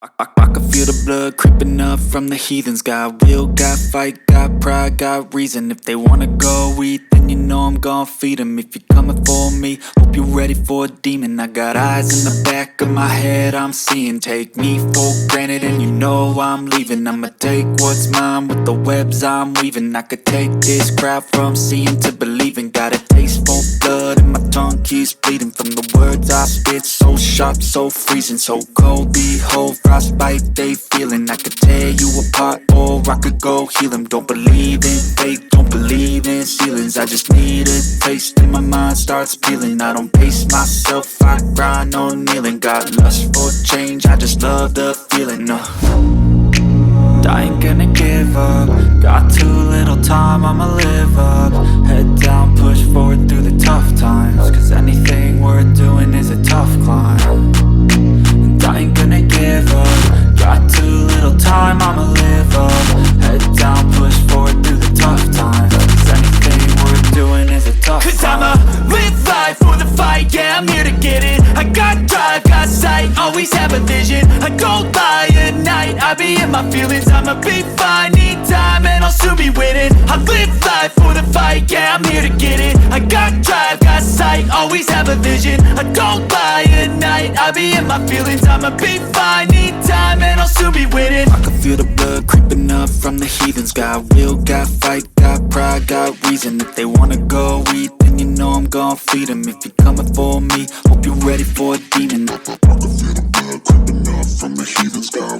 I can feel the blood creeping up from the heathens. Got will, got fight, got pride, got reason. If they wanna go eat, then you know I'm gon' feed them. If you're coming for me, hope you're ready for a demon. I got eyes in the back of my head, I'm seeing. Take me for granted and you know I'm leaving. I'ma take what's mine with the webs I'm weaving. I could take this crowd from seeing to believing. Got a taste for blood and my tongue keeps bleeding. From the words I spit, so sharp, so freezing, so cold. Behold, frostbite they feeling. I could tear you apart or I could go heal them. Don't believe in fate, don't believe in ceilings. I just need a taste and my mind starts peeling. I don't pace myself, I grind on kneeling. Got lust for change, I just love the feeling. I ain't gonna give up. Got too little time, I'ma live up. Head down, push forward through the tough times. Cause anything worth doing is a tough climb. And I ain't gonna give up. Got too little time, I'ma live up. Head down, push forward through the tough times. Cause anything worth doing is a tough climb. Cause I'ma live life for the fight, yeah, I'm here to get it. I got drive, got sight, always have a vision. I go by at night, I be in my feelings. I'ma be fine, need time, and I'll soon be winning. I live life for the fight, yeah, I'm here to get it. I got drive, got sight, always have a vision. I don't lie at night, I be in my feelings. I'ma be fine, need time, and I'll soon be winning. I can feel the blood creeping up from the heathens. Got will, got fight, got pride, got reason. If they wanna go eat, then you know I'm gon' feed them. If you're coming for me, hope you're ready for a demon. I can feel the blood creeping up from the heathens. Got